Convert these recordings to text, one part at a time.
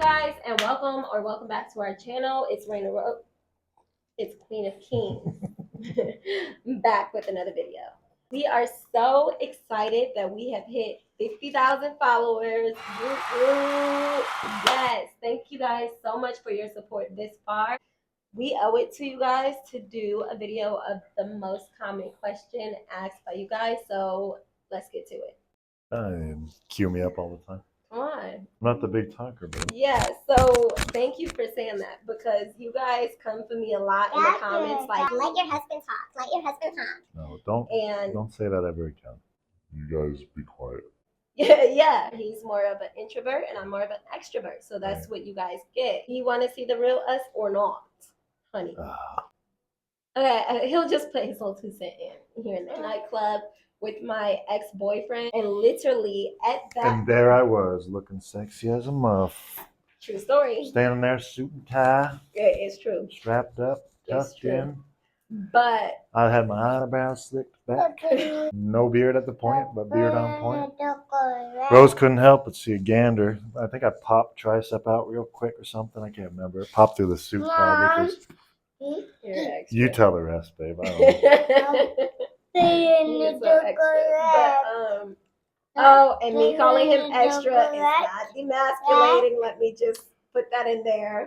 guys, and welcome back to our channel. It's It's Queen of Kings back with another video. We are so excited that we have hit 50,000 followers. Yes, thank you guys so much for your support this far. We owe it to you guys to do a video of the most common question asked by you guys. So let's get to it. Cue me up all the time. Come on. I'm not the big talker, but Yeah, so thank you for saying that because you guys come for me a lot in the comments like, let your husband talk. Let your husband talk. no, don't say that ever again. You guys be quiet. Yeah, he's more of an introvert and I'm more of an extrovert. So that's what you guys get. You want to see the real us or not, honey? Okay, he'll just put his little 2 cents in here in the nightclub with my ex-boyfriend, and literally at that. And there I was, looking sexy as a muff. True story. Standing there, suit and tie. It is true. Strapped up, tucked in. But I had my eyebrows slicked back. No beard at the point, but beard on point. Rose couldn't help but see a gander. I think I popped tricep out real quick or something. I can't remember. It popped through the suit probably. You tell the rest, babe. I don't know. And me calling him extra is not demasculating. Let me just put that in there.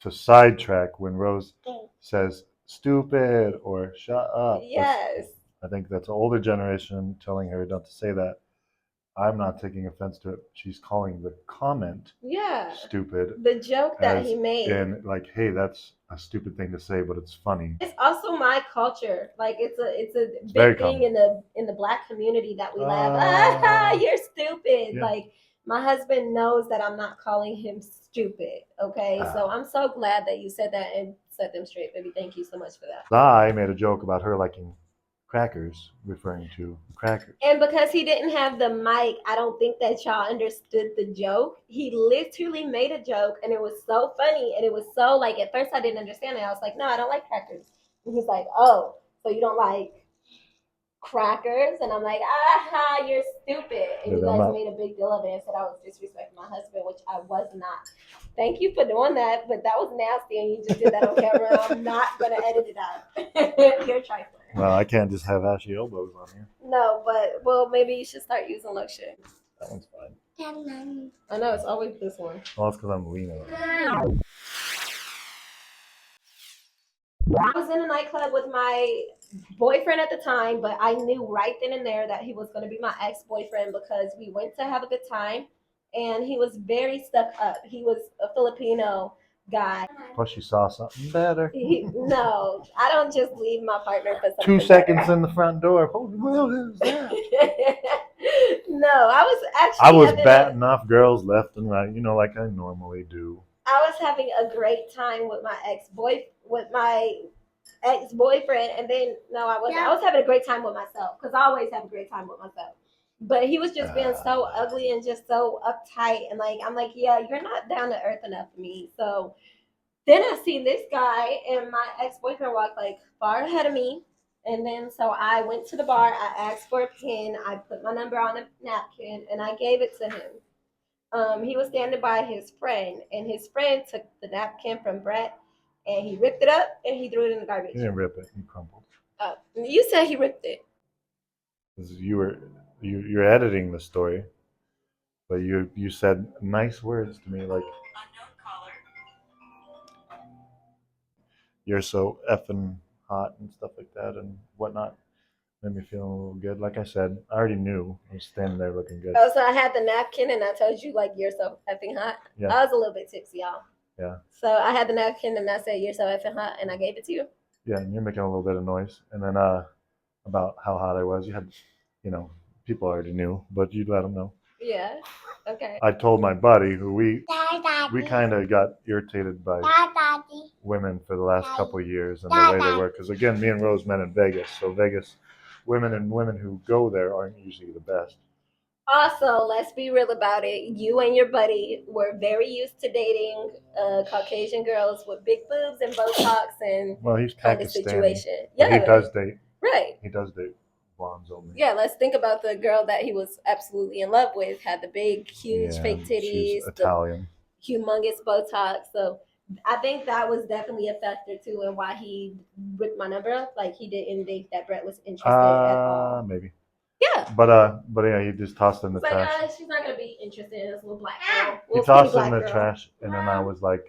To sidetrack when Rose says stupid or shut up. Yes. I think that's an older generation telling her not to say that. I'm not taking offense to it. She's calling the comment stupid. The joke that he made. And like, hey, that's a stupid thing to say, but it's funny. It's also my culture. Like it's a big thing in the Black community that we laugh. You're stupid. Yeah. Like my husband knows that I'm not calling him stupid. Okay. So I'm so glad that you said that and set them straight, baby. Thank you so much for that. I made a joke about her liking crackers, referring to crackers. And because he didn't have the mic, I don't think that y'all understood the joke. He literally made a joke and it was so funny and it was so like, at first I didn't understand it. I was like, no, I don't like crackers. And he's like, oh, so you don't like crackers? And I'm like, aha, you're stupid. And you guys made a big deal of it and said I was disrespecting my husband, which I was not. Thank you for doing that, but that was nasty and you just did that on camera. I'm not going to edit it out. You're trifling. Well, I can't just have ashy elbows on here. No, but, well, maybe you should start using lotion. That one's fine. I know, it's always this one. Well, it's because I'm leaning. I was in a nightclub with my boyfriend at the time, but I knew right then and there that he was going to be my ex-boyfriend because we went to have a good time, and he was very stuck up. He was a Filipino guy. Plus, you saw something better. No, I don't just leave my partner for something 2 seconds in the front door. Who the hell is that? No, I was batting off girls left and right, like I normally do. I was having a great time with my ex-boyfriend, and then I was having a great time with myself because I always have a great time with myself. But he was just being so ugly and just so uptight, and I'm like, yeah, you're not down to earth enough for me. So then I see this guy, and my ex-boyfriend walked like far ahead of me, and then so I went to the bar. I asked for a pen. I put my number on a napkin, and I gave it to him. He was standing by his friend, and his friend took the napkin from Brett, and he ripped it up, and he threw it in the garbage. He didn't rip it. He crumpled. You said he ripped it. You're editing the story, but you said nice words to me like you're so effing hot and stuff like that and whatnot. Made me feel a little good. Like I said, I already knew I was standing there looking good. Oh, so I had the napkin and I told you like you're so effing hot. Yeah. I was a little bit tipsy, y'all. Yeah. So I had the napkin and I said you're so effing hot and I gave it to you. Yeah, and you're making a little bit of noise. And then about how hot I was, you had, people already knew, but you'd let them know. Yeah. Okay. I told my buddy who we kind of got irritated by women for the last couple of years and the way they work. Because again, me and Rose met in Vegas, so Vegas women who go there aren't usually the best. Also, let's be real about it. You and your buddy were very used to dating Caucasian girls with big boobs and Botox and he's kind of situation. Yeah, he does date. Right. He does date blondes only. Yeah, let's think about the girl that he was absolutely in love with. Had the big, huge, fake titties. She's Italian. humongous Botox. So I think that was definitely a factor too, and why he ripped my number up. Like he didn't think that Brett was interested at all. Maybe. Yeah. But yeah, he just tossed in the It's trash. like, she's not gonna be interested in this little black girl. He tossed in the trash, and then I was like,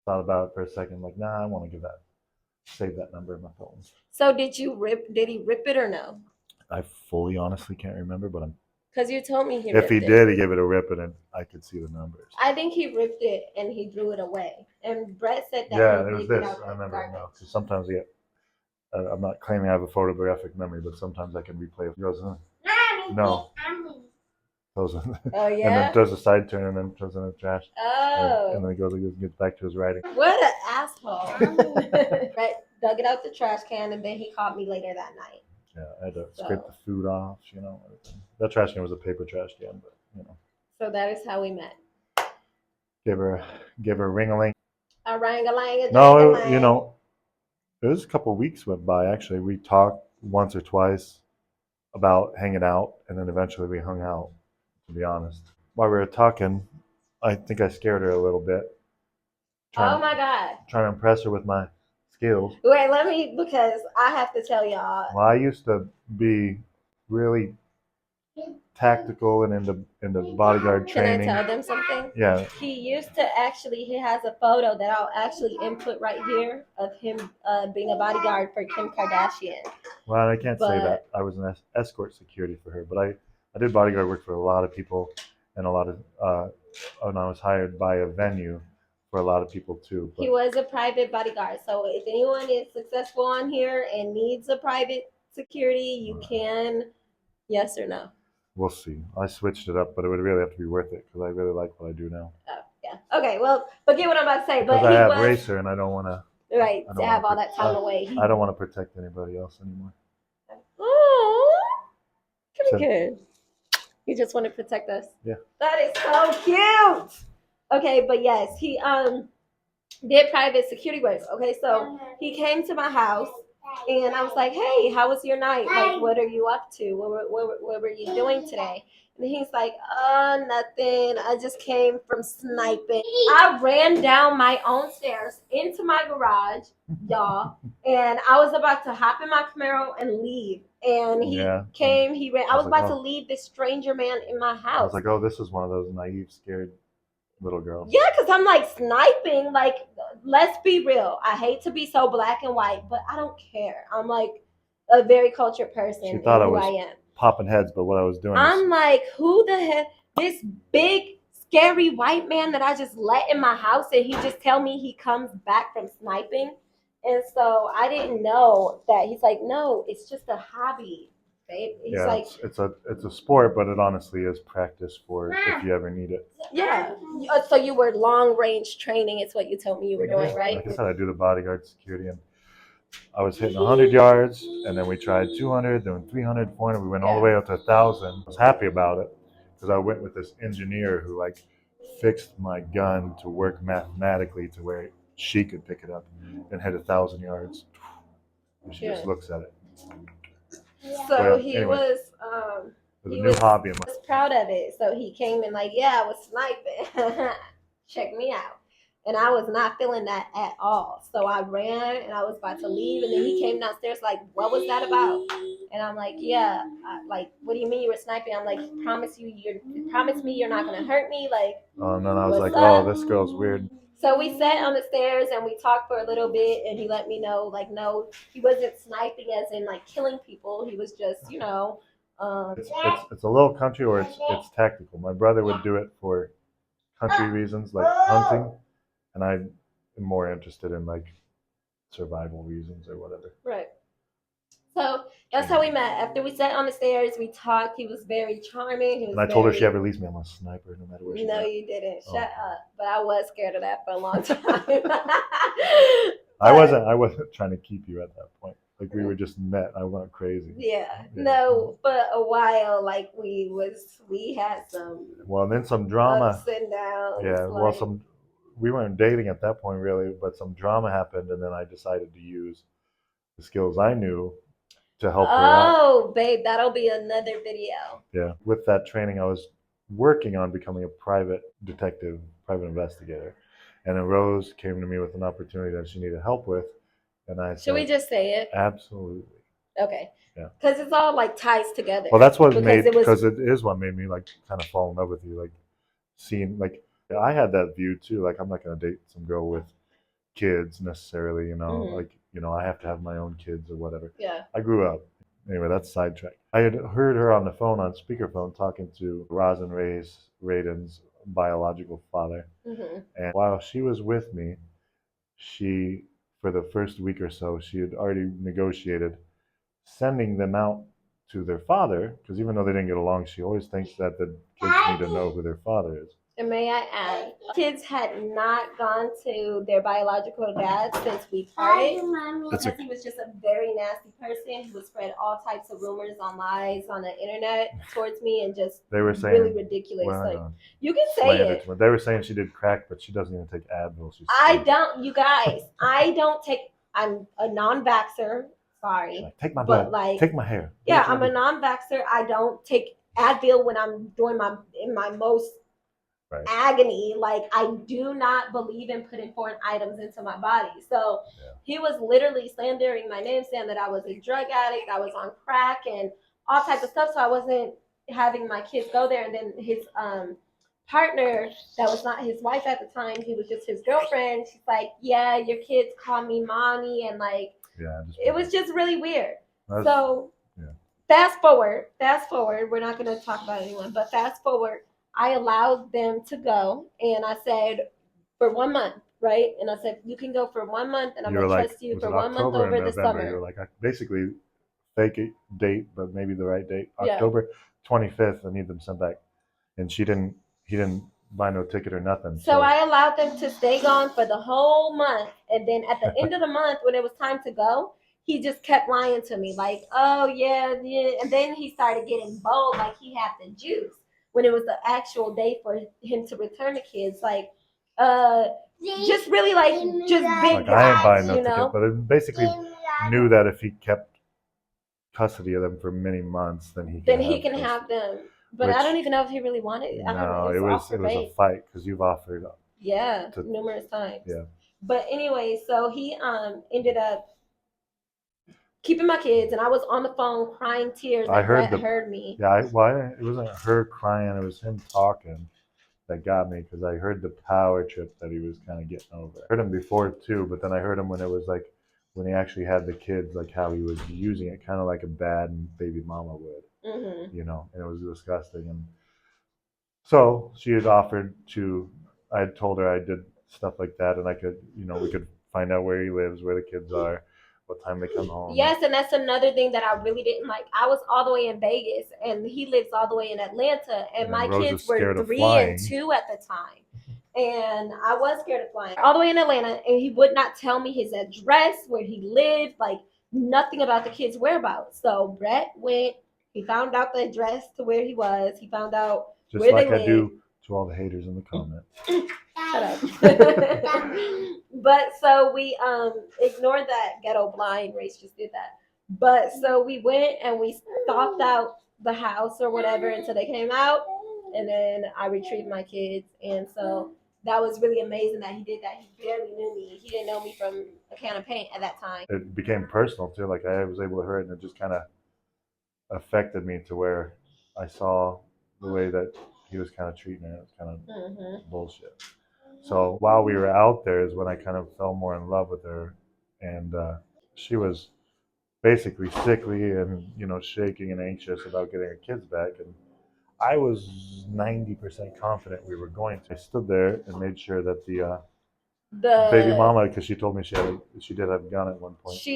thought about it for a second, like, nah, I want to save that number in my phone. So did he rip it or no? I fully, honestly can't remember, but because you told me if he did, he gave it a rip, and I could see the numbers. I think he ripped it and he threw it away. And Brett said that. Yeah, there was this. I remember it now. Because sometimes I'm not claiming I have a photographic memory, but sometimes I can replay it. He goes, no. Throws in, oh yeah. And then does a side turn and then throws in the trash. Oh. And then he goes and gets back to his writing. What an asshole! Brett dug it out the trash can and then he called me later that night. Yeah, I had to scrape the food off, everything. That trash can was a paper trash can, but So that is how we met. Give her a ring-a-ling. A ring-a-ling. No, it was a couple of weeks went by. Actually, we talked once or twice about hanging out, and then eventually we hung out. To be honest, while we were talking, I think I scared her a little bit. Oh my God! Trying to impress her with my skills. Wait, because I have to tell y'all. Well, I used to be really tactical and into bodyguard training. Can I tell them something? Yeah. He has a photo that I'll actually input right here of him being a bodyguard for Kim Kardashian. Well, I can't say that. I was an escort security for her, but I did bodyguard work for a lot of people and a lot of, and I was hired by a venue for a lot of people too. But he was a private bodyguard. So if anyone is successful on here and needs a private security, you can, yes or no? We'll see. I switched it up, but it would really have to be worth it because I really like what I do now. Oh, yeah. Okay, well, forget what I'm about to say. Because I have Racer and I don't want to. Right, to have all that time away. I don't want to protect anybody else anymore. Oh, come here. You just want to protect us? Yeah. That is so cute. Okay, but yes, he did private security work. Okay, so he came to my house. And I was like, hey, how was your night? Like, what are you up to? What were you doing today? And he's like, nothing. I just came from sniping. I ran down my own stairs into my garage, y'all. And I was about to hop in my Camaro and leave. And he ran. I was about to leave this stranger man in my house. I was like, oh, this is one of those naive, scared little girls. Yeah, because I'm like sniping. Like, let's be real. I hate to be so black and white, but I don't care. I'm like a very cultured person. She thought I am. Popping heads, but what I was doing. I'm like, who the heck? This big, scary white man that I just let in my house, and he just tell me he comes back from sniping. And so I didn't know that. He's like, no, it's just a hobby. Babe. He's like, it's a sport, but it honestly is practice for if you ever need it. Yeah. So you were long range training. It's what you told me you were doing, right? Like I said, I do the bodyguard security, and I was hitting 100 yards, and then we tried 200, then 300, 400. We went all the way up to 1,000. I was happy about it because I went with this engineer who fixed my gun to work mathematically to where she could pick it up and hit 1,000 yards. And she just looks at it. So he was it was a new hobby. He was proud of it. So he came and like, yeah, I was sniping. Check me out. And I was not feeling that at all. So I ran and I was about to leave. And then he came downstairs like, what was that about? And I'm like, yeah. What do you mean you were sniping? I'm like, promise me you're not going to hurt me. Like, and then I was like, oh, this girl's weird. So we sat on the stairs and we talked for a little bit, and he let me know, like, no, he wasn't sniping as in like killing people. He was just, it's a little country, or it's tactical. My brother would do it for country reasons, like hunting, and I'm more interested in like survival reasons or whatever. Right. So that's how we met. After we sat on the stairs, we talked. He was very charming. And I told her if she ever leaves me, I'm a sniper no matter where she's at. No, you didn't. Shut up. But I was scared of that for a long time. I wasn't trying to keep you at that point. Like we were just met. I went crazy. Yeah. No, but a while like we had some. Well, and then some drama. Ups and downs. Yeah. Well, we weren't dating at that point really, but some drama happened, and then I decided to use the skills I knew to help her out. Oh, babe, that'll be another video. Yeah. With that training, I was working on becoming a private detective, private investigator. And then Rose came to me with an opportunity that she needed help with. And I said, should we just say it? absolutely. Okay. Yeah. Because it's all like ties together. Well, that's what because it is what made me like kind of fall in love with you. Like seeing, like, I had that view too. Like, I'm not going to date some girl with kids necessarily, like, I have to have my own kids or whatever. Yeah. I grew up. Anyway, that's sidetracked. I had heard her on the phone on speakerphone talking to Roz and Raiden's biological father. Mm-hmm. And while she was with me, she, for the first week or so, she had already negotiated sending them out to their father, because even though they didn't get along, she always thinks that the kids need to know who their father is. And may I add, kids had not gone to their biological dad since we parted because he was just a very nasty person. He would spread all types of rumors on lies on the internet towards me and just they were saying, really ridiculous. Well, like you can say it. They were saying she did crack, but she doesn't even take Advil. You guys, I don't take. I'm a non-vaxxer. Sorry, like, take my blood. Like, take my hair. Yeah, I'm a non-vaxxer. I don't take Advil when I'm doing my most agony. Like, I do not believe in putting foreign items into my body. So he was literally slandering my name, saying that I was a drug addict, I was on crack, and all types of stuff. So I wasn't having my kids go there. And then his partner, that was not his wife at the time, he was just his girlfriend. She's like, yeah, your kids call me mommy, and like, it was just really weird. Fast forward, we're not going to talk about anyone, but fast forward, I allowed them to go, and I said, for 1 month, right? And I said, you can go for 1 month, and I'm going to trust you for 1 month over the summer. You were like, basically, fake a date, but maybe the right date. October 25th, I need them sent back. And he didn't buy no ticket or nothing. So I allowed them to stay gone for the whole month, and then at the end of the month, when it was time to go, he just kept lying to me, like, oh, yeah. And then he started getting bold, like he had the juice, when it was the actual day for him to return the kids. Like, just really, like, just big like, I ain't buying no ticket, but it basically knew that if he kept custody of them for many months, then he can have them. But I don't even know if he really wanted it. No, it was a fight, because you've offered. Numerous times. Yeah. But anyway, so he ended up keeping my kids, and I was on the phone crying tears. I heard heard me. Yeah, it wasn't her crying; it was him talking that got me, because I heard the power trip that he was kind of getting over. I heard him before too, but then I heard him when it was like when he actually had the kids, like how he was using it, kind of like a bad baby mama would. Mm-hmm. And it was disgusting. And so she had offered to. I had told her I did stuff like that, and I could, we could find out where he lives, where the kids are, what time they come home. Yes, and that's another thing that I really didn't like. I was all the way in Vegas, and he lives all the way in Atlanta, and my kids were 3 and 2 at the time. And I was scared of flying. All the way in Atlanta, and he would not tell me his address, where he lived, like nothing about the kids' whereabouts. So Brett went, he found out the address to where he was. He found out just where like they I lived. do to all the haters in the comments. Shut up. But so we ignored that ghetto blind. Race just did that. But so we went and we stalked out the house or whatever until they came out, and then I retrieved my kids. And so that was really amazing that he did that. He barely knew me. He didn't know me from a can of paint at that time. It became personal too. Like, I was able to hear it, and it just kind of affected me to where I saw the way that he was kind of treating her. It was kind of bullshit. So while we were out there is when I kind of fell more in love with her, and she was basically sickly and shaking and anxious about getting her kids back, and I was 90% confident we were going to. I stood there and made sure that the baby mama, because she told me she did have a gun at one point. So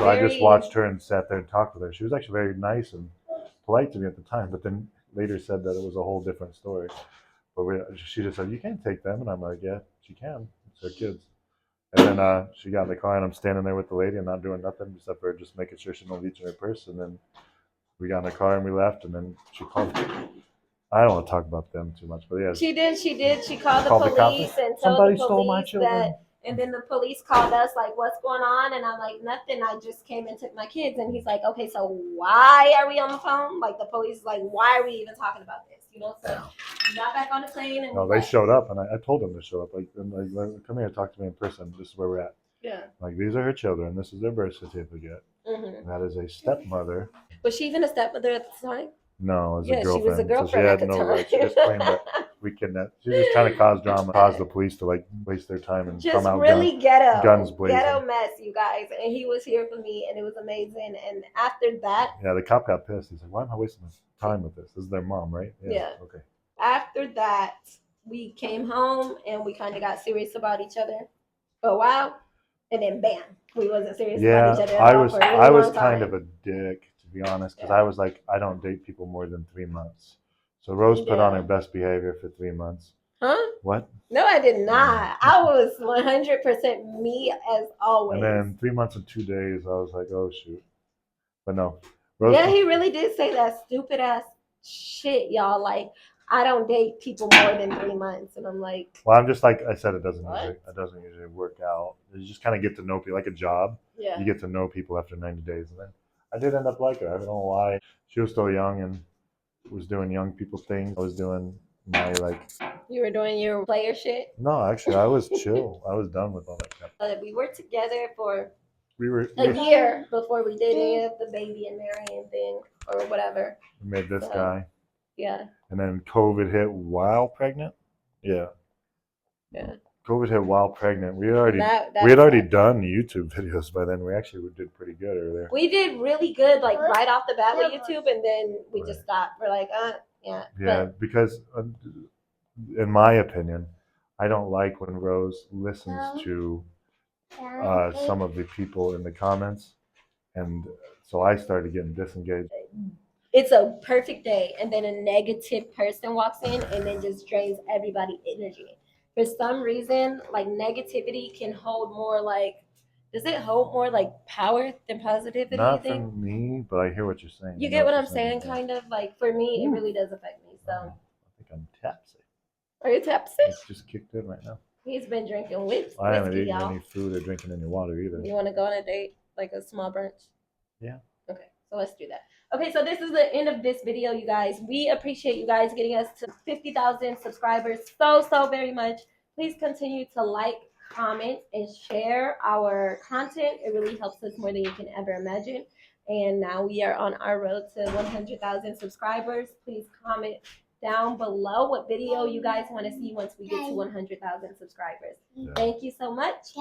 I just watched her and sat there and talked with her. She was actually very nice and polite to me at the time, but then later said that it was a whole different story. But she just said, you can't take them. And I'm like, yeah, she can. It's her kids. And then she got in the car, and I'm standing there with the lady and not doing nothing except for just making sure she don't reach in her purse. And then we got in the car and we left. And then she called me. I don't want to talk about them too much, but yeah. She did. She called the police and told the police that. And then the police called us, like, what's going on? And I'm like, nothing. I just came and took my kids. And he's like, okay, so why are we on the phone? Like, the police is like, why are we even talking about this? you know. So we got back on the plane and No, they showed up, and I told them to show up. Like, come here, talk to me in person. This is where we're at. Yeah. Like, these are her children. This is their birth certificate. Mm-hmm. That is a stepmother. Was she even a stepmother at the time? No, as Yeah, a girlfriend. she was a girlfriend So she had at the no time. rights. She just claimed that we kidnapped. She was just trying to cause drama, cause the police to like waste their time and just come out really guns blazing. ghetto mess, you guys. And he was here for me, and it was amazing. And after that, yeah, the cop got pissed. He's like, "Why am I wasting my time with this? This is their mom, right?" Yeah. Okay. After that, we came home and we kind of got serious about each other for a while, and then bam, we wasn't serious about each other. I was kind of a dick, to be honest, because I was like, I don't date people more than 3 months. So Rose put on her best behavior for 3 months. Huh? What? No, I did not. I was 100% me as always. And then 3 months and 2 days, I was like, oh shoot. But no. Rose he really did say that stupid ass shit, y'all. Like, I don't date people more than 3 months, and I'm like, well, I'm just like I said, it doesn't usually work out. You just kind of get to know people, like a job. Yeah. You get to know people after 90 days, and then I did end up liking her. I don't know why. She was still young and was doing young people things. I was doing my like. You were doing your player shit. No, actually, I was chill. I was done with all that crap. We were together for a year before we did any of the baby and marrying thing or whatever. We made this guy. Yeah. And then COVID hit while pregnant. Yeah. Yeah. COVID hit while pregnant. We had already done YouTube videos by then. We actually did pretty good earlier. We did really good, like right off the bat with YouTube, and then we just stopped. We're like, yeah. Yeah, because in my opinion, I don't like when Rose listens to some of the people in the comments, and so I started getting disengaged. It's a perfect day, and then a negative person walks in and then just drains everybody's energy. For some reason, like negativity can hold more like, does it hold more like power than positivity? Not for me, but I hear what you're saying. You get what I'm saying? Kind of like for me, it really does affect me. So I think I'm tapsy. Are you tapsy? It's just kicked in right now. He's been drinking whiskey. I haven't eaten any food or drinking any water either. You want to go on a date, like a small brunch? Yeah. Okay, so let's do that. Okay, so this is the end of this video, you guys. We appreciate you guys getting us to 50,000 subscribers so very much. Please continue to like, comment, and share our content. It really helps us more than you can ever imagine. And now we are on our road to 100,000 subscribers. Please comment down below what video you guys want to see once we get to 100,000 subscribers. Yeah. Thank you so much.